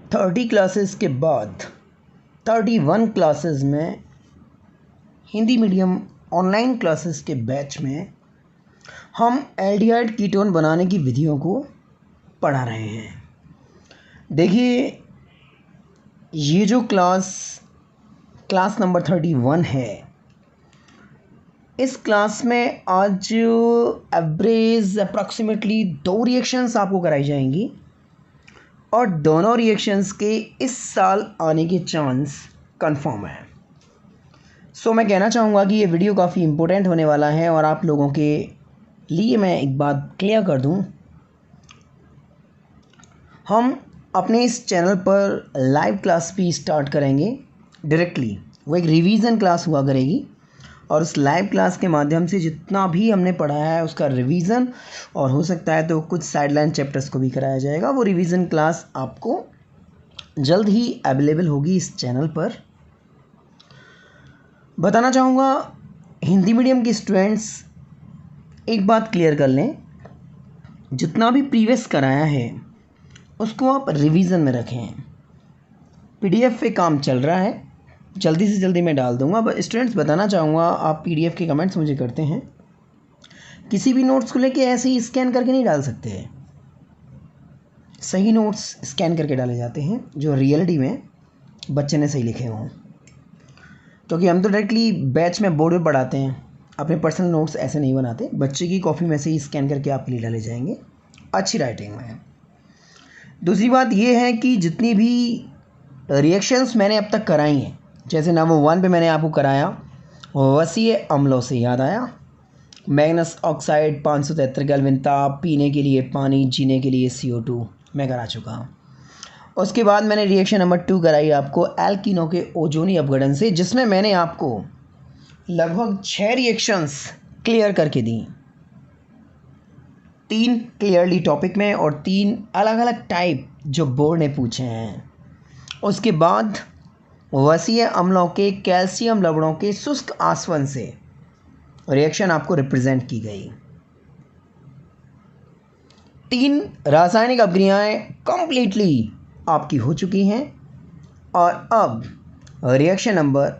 30 classes के बाद 31 classes में हिंदी मीडियम ऑनलाइन क्लासेस के बैच में हम एल्डिहाइड कीटोन बनाने की विधियों को पढ़ा रहे हैं। देखिए, ये जो क्लास नंबर 31 है, इस क्लास में आज एवरेज अप्रॉक्सीमेटली 2 रिएक्शंस आपको कराई जाएंगी और दोनों रिएक्शंस के इस साल आने के चांस कंफर्म है। सो मैं कहना चाहूँगा कि ये वीडियो काफ़ी इम्पोर्टेंट होने वाला है और आप लोगों के लिए मैं एक बात क्लियर कर दूँ, हम अपने इस चैनल पर लाइव क्लास भी स्टार्ट करेंगे डायरेक्टली। वो एक रिवीजन क्लास हुआ करेगी और उस लाइव क्लास के माध्यम से जितना भी हमने पढ़ा है उसका रिवीजन, और हो सकता है तो कुछ साइडलाइन चैप्टर्स को भी कराया जाएगा। वो रिवीजन क्लास आपको जल्द ही अवेलेबल होगी इस चैनल पर। बताना चाहूँगा हिंदी मीडियम के स्टूडेंट्स, एक बात क्लियर कर लें, जितना भी प्रीवियस कराया है उसको आप रिवीजन में रखें। पीडीएफ पे काम चल रहा है, जल्दी से जल्दी मैं डाल दूंगा। बट स्टूडेंट्स, बताना चाहूँगा, आप पीडीएफ के कमेंट्स मुझे करते हैं, किसी भी नोट्स को लेके ऐसे ही स्कैन करके नहीं डाल सकते हैं। सही नोट्स स्कैन करके डाले जाते हैं जो रियलिटी में बच्चे ने सही लिखे हों, क्योंकि हम तो डायरेक्टली बैच में बोर्ड पे पढ़ाते हैं, अपने पर्सनल नोट्स ऐसे नहीं बनाते। बच्चे की कॉपी में से ही स्कैन करके आपके लिए डाले जाएंगे अच्छी राइटिंग में। दूसरी बात ये है कि जितनी भी रिएक्शंस मैंने अब तक कराई हैं, जैसे नंबर 1 पे मैंने आपको कराया वसीय अम्लों से, याद आया, मैग्नस ऑक्साइड 573 केल्विन ताप, पीने के लिए पानी, जीने के लिए CO2 मैं करा चुका हूँ। उसके बाद मैंने रिएक्शन नंबर 2 कराई आपको एल्कीनों के ओजोनी अपघटन से, जिसमें मैंने आपको लगभग 6 रिएक्शंस क्लियर करके दी, 3 क्लियरली टॉपिक में और 3 अलग अलग टाइप जो बोर्ड ने पूछे हैं। उसके बाद वसीय अम्लों के कैल्शियम लवणों के शुष्क आसवन से रिएक्शन आपको रिप्रेजेंट की गई। 3 रासायनिक अभिक्रियाएं कंप्लीटली आपकी हो चुकी हैं और अब रिएक्शन नंबर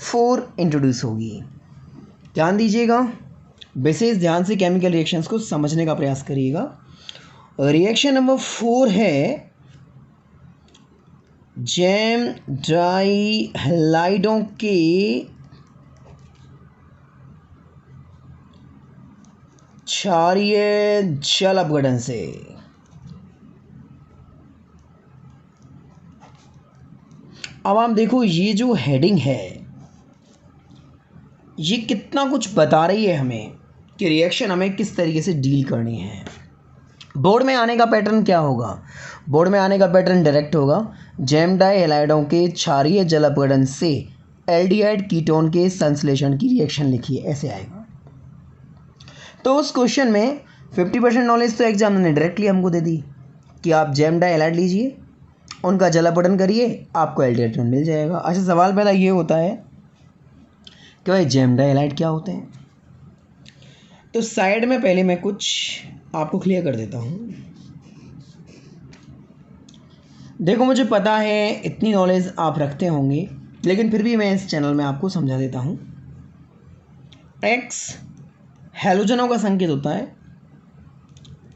4 इंट्रोड्यूस होगी। ध्यान दीजिएगा, विशेष ध्यान से केमिकल रिएक्शंस को समझने का प्रयास करिएगा। रिएक्शन नंबर 4 है जैम ड्राई हैलाइडों के क्षारीय जल अपघटन से। अब आप देखो, ये जो हेडिंग है ये कितना कुछ बता रही है हमें कि रिएक्शन हमें किस तरीके से डील करनी है। बोर्ड में आने का पैटर्न क्या होगा? बोर्ड में आने का पैटर्न डायरेक्ट होगा, जैम डाई हैलाइडों के क्षारीय जल अपघटन से एल्डिहाइड कीटोन के संश्लेषण की रिएक्शन लिखिए, ऐसे आएगा। तो उस क्वेश्चन में 50% नॉलेज तो एग्जाम ने डायरेक्टली हमको दे दी कि आप जैम डाई हैलाइड लीजिए, उनका जल अपघटन करिए, आपको एल्डिहाइड कीटोन मिल जाएगा। अच्छा, सवाल पहला ये होता है कि भाई जैम डाई हैलाइड क्या होते हैं? तो साइड में पहले मैं कुछ आपको क्लियर कर देता हूँ। देखो, मुझे पता है इतनी नॉलेज आप रखते होंगे, लेकिन फिर भी मैं इस चैनल में आपको समझा देता हूँ। X हैलोजनों का संकेत होता है,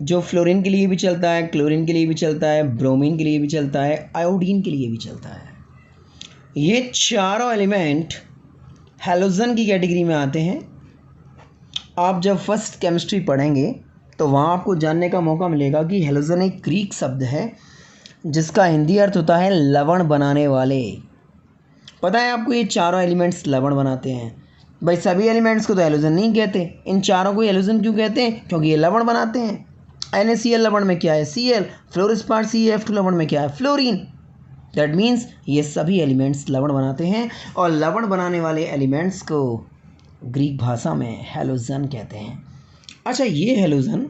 जो फ्लोरीन के लिए भी चलता है, क्लोरीन के लिए भी चलता है, ब्रोमीन के लिए भी चलता है, आयोडीन के लिए भी चलता है। ये चारों एलिमेंट हैलोजन की कैटेगरी में आते हैं। आप जब फर्स्ट केमिस्ट्री पढ़ेंगे तो वहाँ आपको जानने का मौका मिलेगा कि हैलोजन एक ग्रीक शब्द है जिसका हिंदी अर्थ होता है लवण बनाने वाले। पता है आपको, ये चारों एलिमेंट्स लवण बनाते हैं। भाई सभी एलिमेंट्स को तो हैलोजन नहीं कहते, इन चारों को हैलोजन क्यों कहते हैं? क्योंकि ये लवण बनाते हैं। NaCl लवण में क्या है? Cl। फ्लोरोस्पार CF2 लवण में क्या है? फ्लोरीन। दैट मीन्स ये सभी एलिमेंट्स लवण बनाते हैं और लवण बनाने वाले एलिमेंट्स को ग्रीक भाषा में हैलोजन कहते हैं। अच्छा, ये हैलोजन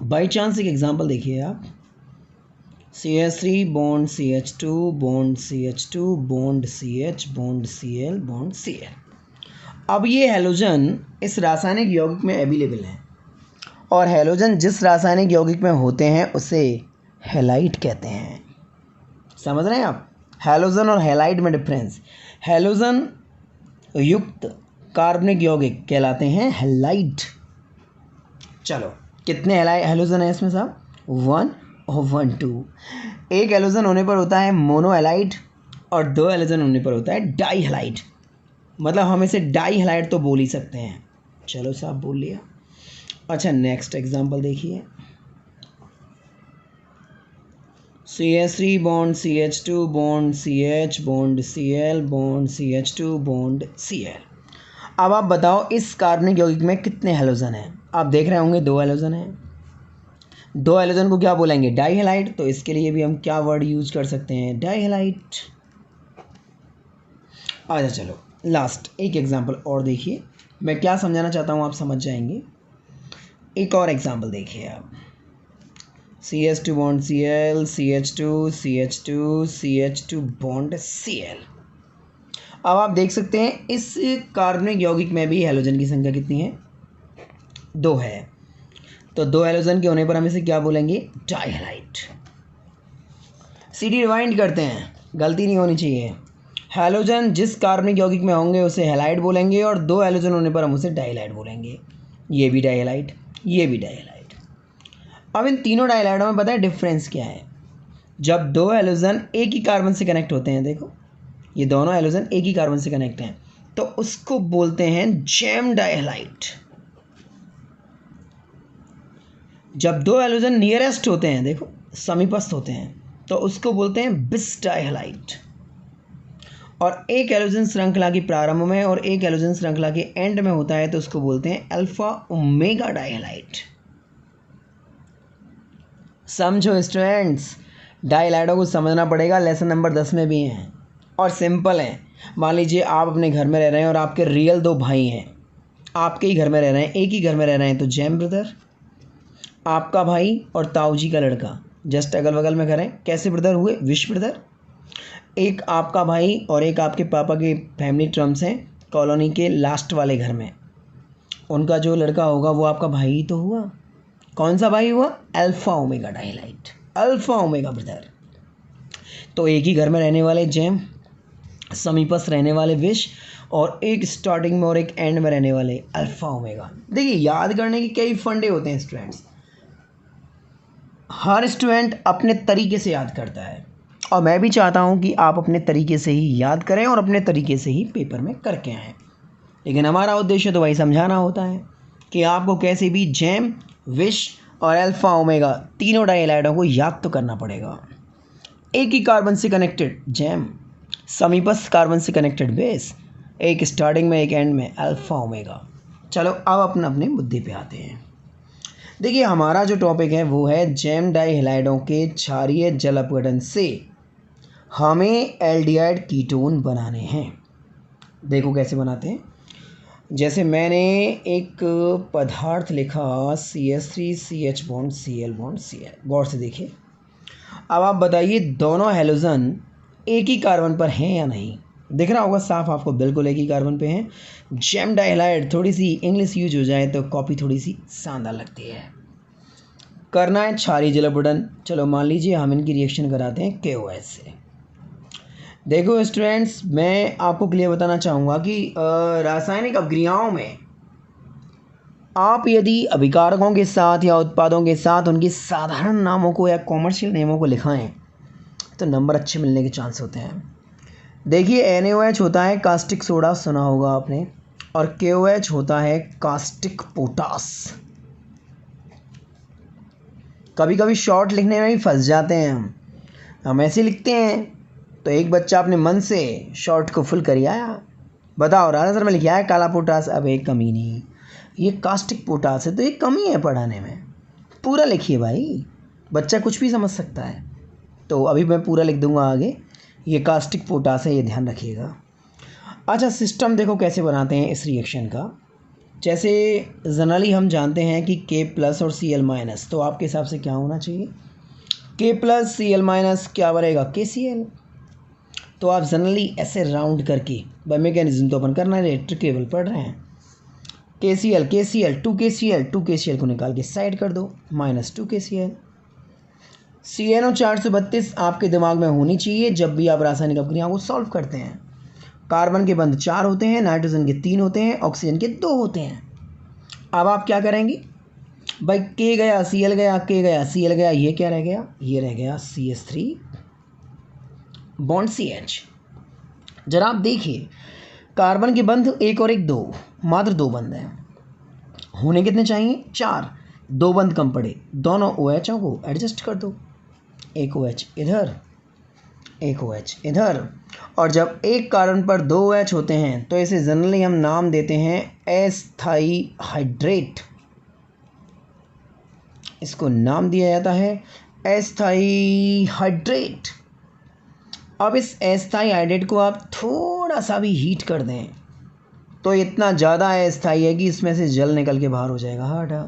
बाई चांस एक एग्जांपल देखिए आप, CH3 bond CH2 bond CH2 bond CH bond Cl bond Cl। अब ये हैलोजन इस रासायनिक यौगिक में अवेलेबल है और हैलोजन जिस रासायनिक यौगिक में होते हैं उसे हैलाइड कहते हैं। समझ रहे हैं आप? हैलोजन और हैलाइड में डिफरेंस। हैलोजन युक्त कार्बनिक यौगिक कहलाते हैं हैलाइड। चलो कितने हैलोजन है इसमें साहब? 1 और 1 2। एक हैलोजन होने पर होता है मोनोहैलाइड और 2 हैलोजन होने पर होता है डाईहैलाइड। मतलब हम इसे डाईहैलाइड तो बोल ही सकते हैं। चलो साहब बोल लिया। अच्छा नेक्स्ट एग्जांपल देखिए। CH3 bond CH2 bond CH bond Cl bond CH2 bond Cl। अब आप बताओ इस कार्बनिक यौगिक में कितने हैलोजन हैं? आप देख रहे होंगे 2 हैलोजन हैं। 2 हैलोजन को क्या बोलेंगे? डाईहैलाइड। तो इसके लिए भी हम क्या वर्ड यूज कर सकते हैं? डाईहैलाइड। अच्छा चलो लास्ट एक एग्जांपल और देखिए। मैं क्या समझाना चाहता हूँ आप समझ जाएंगे। एक और एग्जांपल देखिए आप। CH2 bond Cl CH2 CH2 CH2 bond Cl। अब आप देख सकते हैं इस कार्बनिक यौगिक में भी हैलोजन की संख्या कितनी है? 2 है। तो 2 हैलोजन के होने पर हम इसे क्या बोलेंगे? डाईहैलाइड। सीडी रिवाइंड करते हैं, गलती नहीं होनी चाहिए। हैलोजन जिस कार्बनिक यौगिक में होंगे उसे हैलाइड बोलेंगे और 2 हैलोजन होने पर हम उसे डाईहैलाइड बोलेंगे। ये भी डाईहैलाइड, ये भी डाईहैलाइड। अब इन तीनों डाईहैलाइडों में पता है डिफरेंस क्या है? जब 2 हैलोजन एक ही कार्बन से कनेक्ट होते हैं, देखो ये दोनों हैलोजन एक ही कार्बन से कनेक्ट हैं, तो उसको बोलते हैं जैम डाईहैलाइड। जब 2 हैलोजन नियरेस्ट होते हैं, देखो समीपस्थ होते हैं, तो उसको बोलते हैं बिस डाईहैलाइड। और एक हैलोजन श्रृंखला की प्रारंभ में और एक हैलोजन श्रृंखला के एंड में होता है तो उसको बोलते हैं अल्फा ओमेगा डाईहैलाइड। समझो स्टूडेंट्स, डाईहैलाइडों को समझना पड़ेगा, लेसन नंबर 10 में भी हैं और सिंपल है। मान लीजिए आप अपने घर में रह रहे हैं और आपके रियल 2 भाई हैं, आपके ही घर में रह रहे हैं, एक ही घर में रह रहे हैं, तो जैम ब्रदर। आपका भाई और ताऊ जी का लड़का जस्ट अगल बगल में घर है, कैसे ब्रदर हुए? Wish brother. एक आपका भाई और एक आपके पापा के फैमिली टर्म्स हैं कॉलोनी के लास्ट वाले घर में, उनका जो लड़का होगा वो आपका भाई ही तो हुआ। कौन सा भाई हुआ? Alpha omega dihalide, alpha omega brother. तो एक ही घर में रहने वाले जैम, समीपस्थ रहने वाले विश, और एक स्टार्टिंग में और एक एंड में रहने वाले अल्फा ओमेगा। देखिए याद करने के कई फंडे होते हैं स्टूडेंट्स, हर स्टूडेंट अपने तरीके से याद करता है और मैं भी चाहता हूं कि आप अपने तरीके से ही याद करें और अपने तरीके से ही पेपर में करके आएँ। लेकिन हमारा उद्देश्य तो भाई समझाना होता है कि आपको कैसे भी जैम, विश और अल्फा ओमेगा तीनों डाईहैलाइडों को याद तो करना पड़ेगा। एक ही कार्बन से कनेक्टेड जैम, समीपस्थ कार्बन से कनेक्टेड बेस, एक स्टार्टिंग में एक एंड में अल्फा ओमेगा। चलो अब अपने मुद्दे पे आते हैं। देखिए हमारा जो टॉपिक है वो है जैम डाईहैलाइडों के क्षारीय जल अपघटन से हमें एल्डिहाइड कीटोन बनाने हैं। देखो कैसे बनाते हैं। जैसे मैंने एक पदार्थ लिखा CH3 CH bond Cl bond Cl, गौर से देखिए। अब आप बताइए दोनों हैलोजन एक ही कार्बन पर हैं या नहीं? दिख रहा होगा साफ आपको, बिल्कुल एक ही कार्बन पे हैं। जैम डाईहैलाइड, थोड़ी सी इंग्लिश यूज हो जाए तो कॉपी थोड़ी सी शानदार लगती है। करना है क्षारीय जल अपघटन। चलो मान लीजिए हम इनकी रिएक्शन कराते हैं KOH से। देखो स्टूडेंट्स, मैं आपको क्लियर बताना चाहूँगा कि रासायनिक अभिक्रियाओं में आप यदि अभिकारकों के साथ या उत्पादों के साथ उनके साधारण नामों को या कॉमर्शियल नेमों को लिखाएं तो नंबर अच्छे मिलने के चांस होते हैं। देखिए NaOH होता है कास्टिक सोडा, सुना होगा आपने, और KOH होता है कास्टिक पोटास। कभी कभी शॉर्ट लिखने में भी फंस जाते हैं हम ऐसे लिखते हैं तो एक बच्चा अपने मन से शॉर्ट को फुल कर आया, बताओ राजा सर मैं लिखा है काला पोटास। अब एक कमी नहीं, ये कास्टिक पोटास है तो ये कमी है पढ़ाने में। पूरा लिखिए भाई, बच्चा कुछ भी समझ सकता है। तो अभी मैं पूरा लिख दूंगा आगे, ये कास्टिक पोटास है, ये ध्यान रखिएगा। अच्छा सिस्टम देखो कैसे बनाते हैं इस रिएक्शन का। जैसे जनरली हम जानते हैं कि K+ और Cl-, तो आपके हिसाब से क्या होना चाहिए? K+ Cl- क्या बनेगा? KCl। तो आप जनरली ऐसे राउंड करके, बाय मैकेनिज्म तो अपन करना है, ट्रिकेबल पढ़ रहे हैं। KCl 2KCl को निकाल के साइड कर दो, -2KCl। CnO432 आपके दिमाग में होनी चाहिए जब भी आप रासायनिक अपक्रियाओं को सॉल्व करते हैं। कार्बन के बंध 4 होते हैं, नाइट्रोजन के 3 होते हैं, ऑक्सीजन के 2 होते हैं। अब आप क्या करेंगे भाई, K गया Cl गया, K गया Cl गया, ये क्या रह गया, ये रह गया CH3 बॉन्ड CH। जरा आप देखिए कार्बन के बंध 1 और 1 2, मात्र 2 बंध हैं, होने कितने चाहिए 4, 2 बंध कम पड़े, दोनों OHों को एडजस्ट कर दो, एक OH इधर, एक OH इधर। और जब एक कार्बन पर 2 OH होते हैं तो इसे जनरली हम नाम देते हैं अस्थाई हाइड्रेट। इसको नाम दिया जाता है अस्थाई हाइड्रेट। अब इस अस्थाई हाइड्रेट को आप थोड़ा सा भी हीट कर दें तो इतना ज़्यादा अस्थाई है कि इसमें से जल निकल के बाहर हो जाएगा। हटा,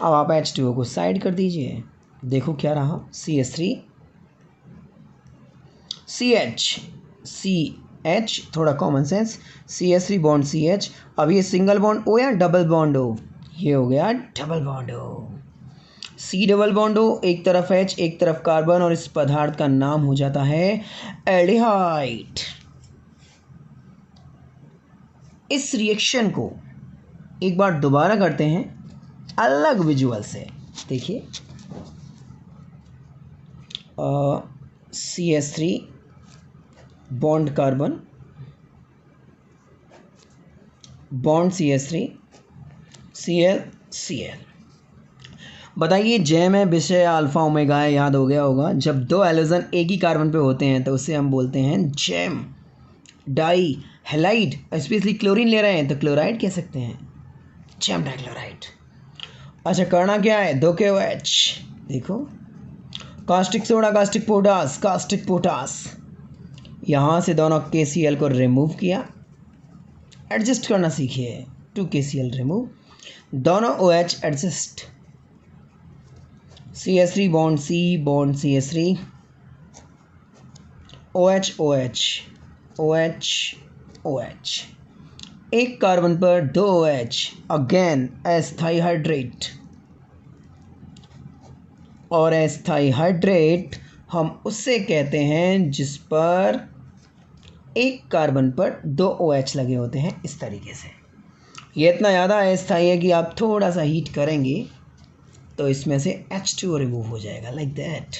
अब आप H2O को साइड कर दीजिए, देखो क्या रहा, CH3 CH, थोड़ा common sense, CH3 bond CH। अब ये सिंगल बॉन्ड O या डबल बॉन्ड O, ये हो गया double bond O। C double bond O, एक तरफ H एक तरफ कार्बन, और इस पदार्थ का नाम हो जाता है एल्डिहाइड। इस रिएक्शन को एक बार दोबारा करते हैं अलग विजुअल से, देखिए CH3 bond carbon bond CH3 Cl। बताइए जैम है, विषय अल्फा ओमेगा है, याद हो गया होगा। जब 2 हैलोजन एक ही कार्बन पे होते हैं तो उसे हम बोलते हैं gem. Dihalide, specially chlorine ले रहे हैं तो क्लोराइड कह सकते हैं, जैम डाइक्लोराइड। अच्छा करना क्या है, 2 KOH, देखो कास्टिक सोडा, कास्टिक पोटास, यहाँ से दोनों KCl को रिमूव किया, एडजस्ट करना सीखिए, 2 KCl रिमूव, दोनों OH adjust, CH3 bond C bond CH3, OH OH OH OH, एक कार्बन पर 2 OH, अगेन अस्थाई हाइड्रेट। और अस्थाई हाइड्रेट हम उससे कहते हैं जिस पर एक कार्बन पर 2 OH लगे होते हैं, इस तरीके से। ये इतना ज़्यादा अस्थाई है कि आप थोड़ा सा हीट करेंगे तो इसमें से H2O रिमूव हो जाएगा, लाइक दैट।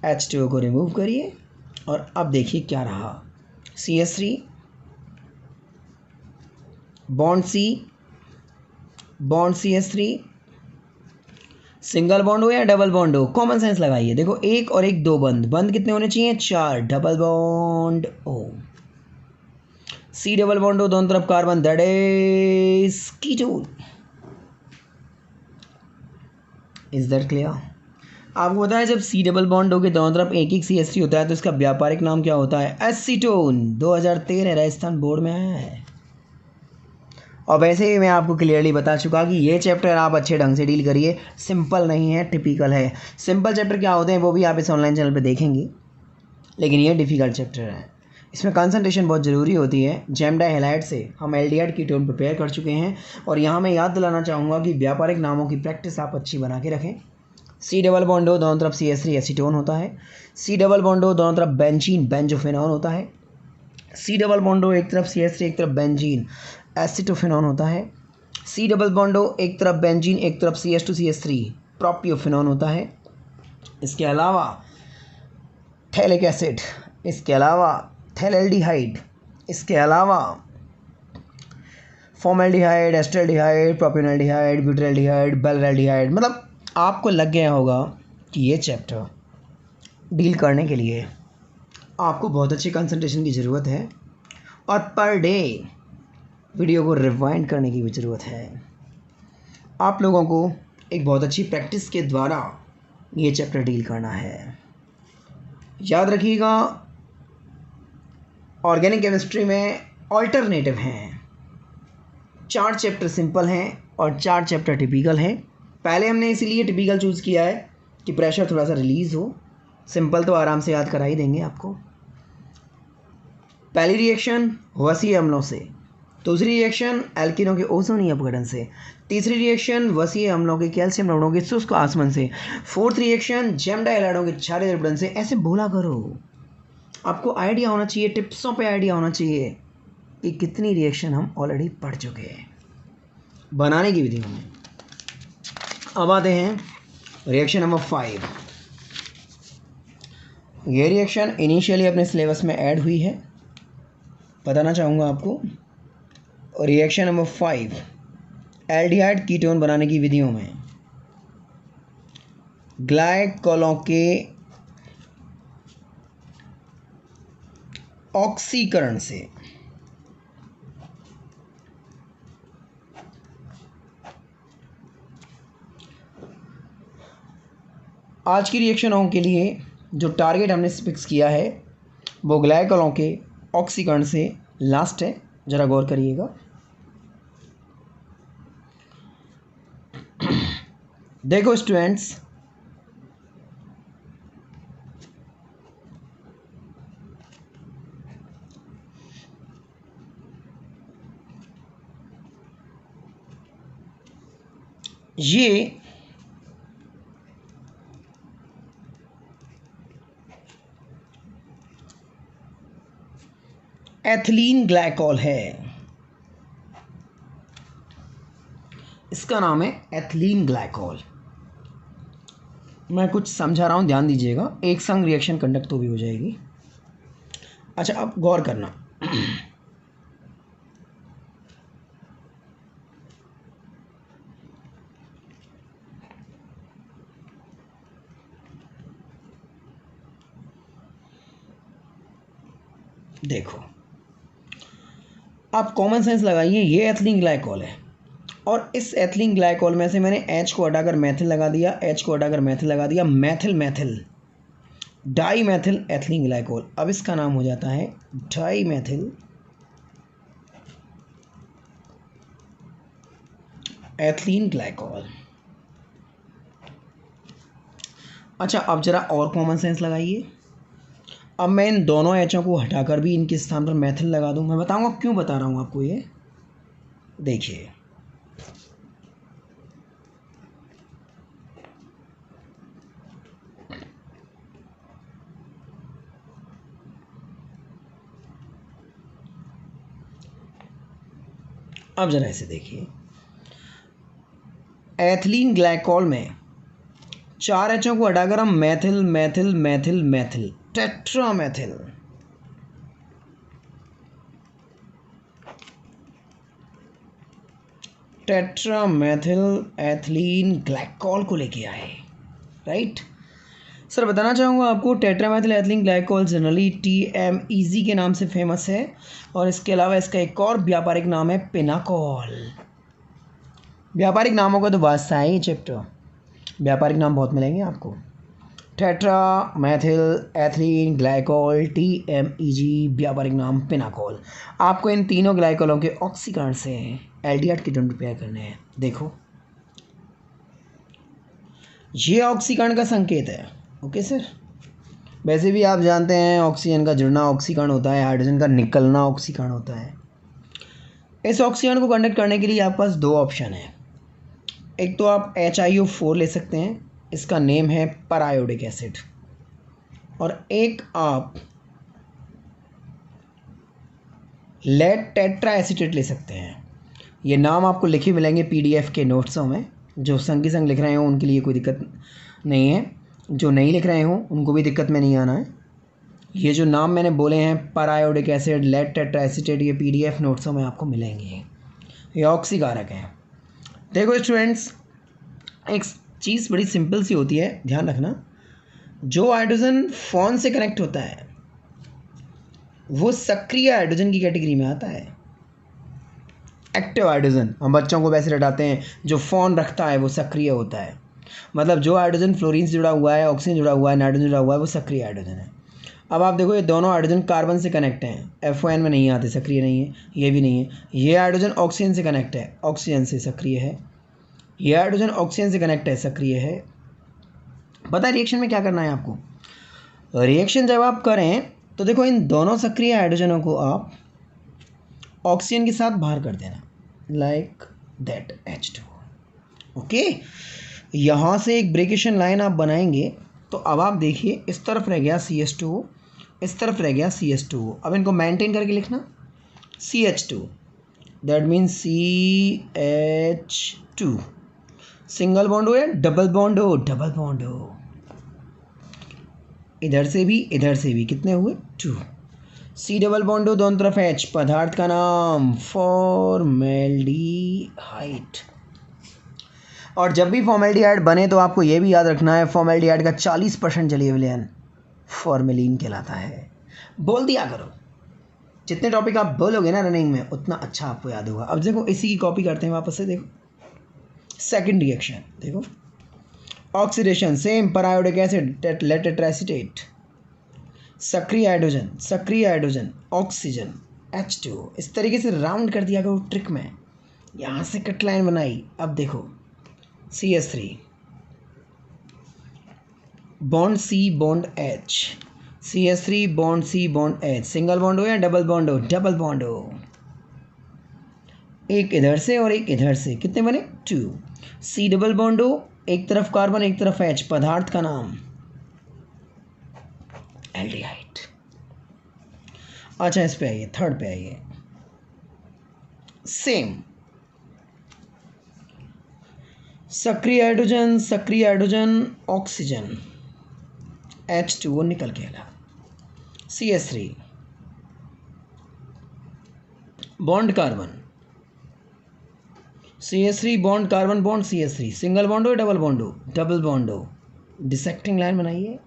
H2O को रिमूव करिए और अब देखिए क्या रहा, CH3 bond C bond CH3, single bond हो या डबल बॉन्ड हो, कॉमन सेंस लगाइए, देखो 1 और 1 2 बंध कितने होने चाहिए 4, double bond O, C double bond O, दोनों तरफ carbon, that is ketone. Is that clear? आपको पता है जब C डबल बॉन्ड O के दोनों तरफ एक एक CH3 होता है तो इसका व्यापारिक नाम क्या होता है, एसीटोन। 2013 राजस्थान बोर्ड में आया है। और वैसे ही मैं आपको क्लियरली बता चुका कि ये चैप्टर आप अच्छे ढंग से डील करिए, सिंपल नहीं है, टिपिकल है। सिंपल चैप्टर क्या होते हैं वो भी आप इस ऑनलाइन चैनल पे देखेंगे, लेकिन ये डिफ़िकल्ट चैप्टर है, इसमें कंसंट्रेशन बहुत ज़रूरी होती है। जैम डाई हैलाइड से हम एल्डिहाइड कीटोन प्रिपेयर कर चुके हैं। और यहाँ मैं याद दिलाना चाहूँगा कि व्यापारिक नामों की प्रैक्टिस आप अच्छी बना के रखें। C डबल बॉन्ड O, दोनों तरफ CH3 एसीटोन होता है। C डबल बॉन्ड O, दोनों तरफ बेंजीन बेंजोफेनॉन होता है। C डबल बॉन्ड O, एक तरफ CH3 एक तरफ बेंजीन एसिटोफेनॉन होता है। C डबल बॉन्ड O, एक तरफ बेंजीन एक तरफ CH2CH3 प्रोपियोफेनॉन होता है। इसके अलावा थैलिक एसिड, इसके अलावा थैलेल्डिहाइड, इसके अलावा फॉर्मेल्डिहाइड, एस्टल्डिहाइड, प्रोपियोनल्डिहाइड, ब्यूटाल्डिहाइड, बेल्लाल्डिहाइड। मतलब आपको लग गया होगा कि ये चैप्टर डील करने के लिए आपको बहुत अच्छी कंसंट्रेशन की ज़रूरत है और पर डे वीडियो को रिवाइंड करने की भी ज़रूरत है। आप लोगों को एक बहुत अच्छी प्रैक्टिस के द्वारा ये चैप्टर डील करना है। याद रखिएगा ऑर्गेनिक केमिस्ट्री में ऑल्टरनेटिव हैं, 4 चैप्टर सिंपल हैं और 4 चैप्टर टिपिकल हैं। पहले हमने इसीलिए टिपिकल चूज़ किया है कि प्रेशर थोड़ा सा रिलीज़ हो, सिंपल तो आराम से याद करा ही देंगे आपको। पहली रिएक्शन वसी अम्लों से दूसरी रिएक्शन एल्किनों के ओजोनीय अपघटन से। तीसरी रिएक्शन वसीय अम्लों के कैल्शियम लवणों के शुष्क आसमन से। फोर्थ रिएक्शन जैमडा एलाइडों के क्षारीय द्रवण से। ऐसे बोला करो, आपको आइडिया होना चाहिए, टिप्सों पे आइडिया होना चाहिए कि कितनी रिएक्शन हम ऑलरेडी पढ़ चुके हैं बनाने की विधियों में। अब आते हैं रिएक्शन नंबर 5। ये रिएक्शन इनिशियली अपने सिलेबस में ऐड हुई है, बताना चाहूँगा आपको। रिएक्शन नंबर 5 एल्डिहाइड कीटोन बनाने की विधियों में ग्लाइकोलों के ऑक्सीकरण से। आज की रिएक्शनों के लिए जो टारगेट हमने फिक्स किया है वो ग्लाइकोलों के ऑक्सीकरण से लास्ट है, ज़रा गौर करिएगा। देखो स्टूडेंट्स, ये एथिलीन ग्लाइकोल है, इसका नाम है एथिलीन ग्लाइकोल। मैं कुछ समझा रहा हूँ, ध्यान दीजिएगा, एक संग रिएक्शन कंडक्ट तो भी हो जाएगी। अच्छा, अब गौर करना। देखो, आप कॉमन सेंस लगाइए, ये एथिलीन ग्लाइकोल है और इस एथिलीन ग्लाइकोल में से मैंने H को हटाकर मैथिल लगा दिया, H को हटाकर मैथिल लगा दिया, methyl methyl dimethyl ethylene glycol. अब इसका नाम हो जाता है डाई मैथिल एथिलीन ग्लाइकोल। अच्छा, अब जरा और कॉमन सेंस लगाइए। अब मैं इन दोनों एचों को हटाकर भी इनके स्थान पर मैथिल लगा दूं। मैं बताऊंगा क्यों बता रहा हूं आपको ये, देखिए। अब जरा इसे देखिए, एथिलीन ग्लाइकोल में 4 एचों को हटाकर हम Maithil Maithil Maithil Maithil tetramethyl tetramethyl ethylene glycol को लेके आए, राइट। सर बताना चाहूँगा आपको, tetramethyl ethylene glycol generally TMEG के नाम से फेमस है और इसके अलावा इसका एक और व्यापारिक नाम है पिनाकोल। व्यापारिक नामों का तो बादशाह है ये चैप्टर, व्यापारिक नाम बहुत मिलेंगे आपको। टेट्रामेथिल एथिलीन ग्लाइकोल TMEG, व्यापारिक नाम पिनाकोल। आपको इन तीनों ग्लाइकोलों के ऑक्सीकरण से एल्डिहाइड कीटोन प्रिपेयर करने हैं। देखो, ये ऑक्सीकरण का संकेत है, ओके सर। वैसे भी आप जानते हैं ऑक्सीजन का जुड़ना ऑक्सीकरण होता है, हाइड्रोजन का निकलना ऑक्सीकरण होता है। इस ऑक्सीकरण को कंडक्ट करने के लिए आपके पास 2 ऑप्शन है। एक तो आप HiO4 ले सकते हैं, इसका नेम है पैरायोडिक एसिड, और एक आप लेड टेट्रा एसीटेट ले सकते हैं। ये नाम आपको लिखे मिलेंगे PDF के नोट्सों में। जो संग की संग लिख रहे हो उनके लिए कोई दिक्कत नहीं है, जो नहीं लिख रहे हो उनको भी दिक्कत में नहीं आना है। ये जो नाम मैंने बोले हैं, पैरायोडिक एसिड, लेड टेट्रा एसीटेट, ये PDF नोट्सों में आपको मिलेंगे। ये ऑक्सीकारक है। देखो स्टूडेंट्स, एक चीज़ बड़ी सिंपल सी होती है, ध्यान रखना। जो हाइड्रोजन फोन से कनेक्ट होता है वो सक्रिय हाइड्रोजन की कैटेगरी में आता है। एक्टिव हाइड्रोजन हम बच्चों को वैसे रटाते हैं, जो फोन रखता है वो सक्रिय होता है। मतलब जो हाइड्रोजन फ्लोरीन से जुड़ा हुआ है, ऑक्सीजन जुड़ा हुआ है, नाइट्रोजन जुड़ा हुआ है, वो सक्रिय हाइड्रोजन है। अब आप देखो, ये दोनों हाइड्रोजन कार्बन से कनेक्ट हैं, FON में नहीं आते, सक्रिय नहीं है। ये भी नहीं है। ये हाइड्रोजन ऑक्सीजन से कनेक्ट है, ऑक्सीजन से सक्रिय है। ये हाइड्रोजन ऑक्सीजन से कनेक्ट है, सक्रिय है। पता है रिएक्शन में क्या करना है आपको? रिएक्शन जब आप करें तो देखो, इन दोनों सक्रिय हाइड्रोजनों को आप ऑक्सीजन के साथ बाहर कर देना, लाइक दैट H2O। ओके, यहाँ से एक ब्रेकेशन लाइन आप बनाएंगे तो अब आप देखिए इस तरफ रह गया CH2O, इस तरफ रह गया CH2O। अब इनको मेंटेन करके लिखना CH2, that means CH2। Single bond हो या डबल बॉन्ड हो, डबल बॉन्ड हो। इधर से भी कितने हुए 2। C डबल बॉन्ड हो, दोनों तरफ H, पदार्थ का नाम फॉर्मेल्डिहाइड। और जब भी फॉर्मेल्डिहाइड बने तो आपको ये भी याद रखना है फॉर्मेल्डिहाइड का 40% जलीय विलयन फॉर्मेलिन कहलाता है। बोल दिया करो, जितने टॉपिक आप बोलोगे ना रनिंग में उतना अच्छा आपको याद होगा। अब देखो इसी की कॉपी करते हैं वापस से, देखो सेकंड रिएक्शन देखो, ऑक्सीडेशन सेम पर आयोडिक एसिड लेट एसिटेट, सक्रिय हाइड्रोजन ऑक्सीजन H2O। इस तरीके से राउंड कर दिया करो ट्रिक में, यहाँ से कट लाइन बनाई। अब देखो CH3 bond C bond H, CH3 bond C bond H, single bond हो या डबल बॉन्ड हो, डबल बॉन्ड हो। एक इधर से और एक इधर से, कितने बने 2। C डबल बॉन्ड हो, एक तरफ कार्बन एक तरफ H, पदार्थ का नाम एल्डिहाइड। अच्छा इस पे आइए, थर्ड पे आइए, सेम सक्रिय हाइड्रोजन ऑक्सीजन H2O निकल के आया। CH3 bond carbon, CH3 bond carbon bond CH3, single bond हो डबल बॉन्ड हो, डबल बॉन्ड हो। डिसेक्टिंग लाइन बनाइए,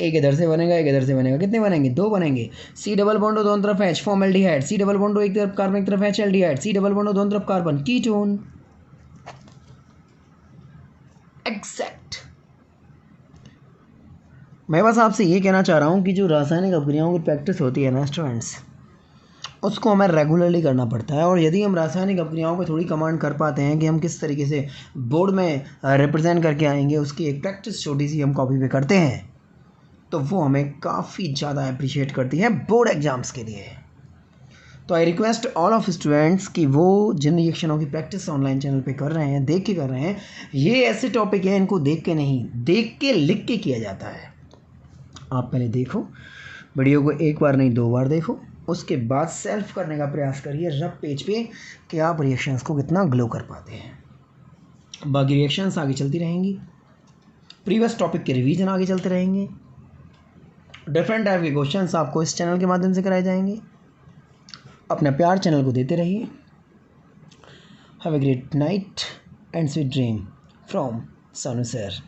एक इधर से बनेगा एक इधर से बनेगा, कितने बनेंगे 2 बनेंगे। C डबल बॉन्ड हो, दोनों तरफ H, formaldehyde. C double bond हो, एक तरफ कार्बन एक तरफ H, aldehyde. C double bond हो, दोनों तरफ कार्बन, कीटोन। एग्जैक्ट। मैं बस आपसे ये कहना चाह रहा हूँ कि जो रासायनिक अभिक्रियाओं की प्रैक्टिस होती है ना स्टूडेंट्स, उसको हमें रेगुलरली करना पड़ता है। और यदि हम रासायनिक अभिक्रियाओं पे थोड़ी कमांड कर पाते हैं कि हम किस तरीके से बोर्ड में रिप्रेजेंट करके आएंगे, उसकी एक प्रैक्टिस छोटी सी हम कॉपी पे करते हैं, तो वो हमें काफ़ी ज़्यादा अप्रिशिएट करती है बोर्ड एग्जाम्स के लिए। तो I request all of students कि वो जिन रिएक्शनों की प्रैक्टिस ऑनलाइन चैनल पे कर रहे हैं, देख के कर रहे हैं, ये ऐसे टॉपिक हैं इनको देख के नहीं, देख के लिख के किया जाता है। आप पहले देखो वीडियो को, एक बार नहीं 2 बार देखो, उसके बाद सेल्फ करने का प्रयास करिए रफ पेज पे कि आप रिएक्शंस को कितना ग्लो कर पाते हैं। बाकी रिएक्शंस आगे चलती रहेंगी, प्रीवियस टॉपिक के रिवीजन आगे चलते रहेंगे, डिफरेंट टाइप के क्वेश्चंस आपको इस चैनल के माध्यम से कराए जाएंगे। अपना प्यार चैनल को देते रहिए। Have a great night and sweet dream from Sonu sir.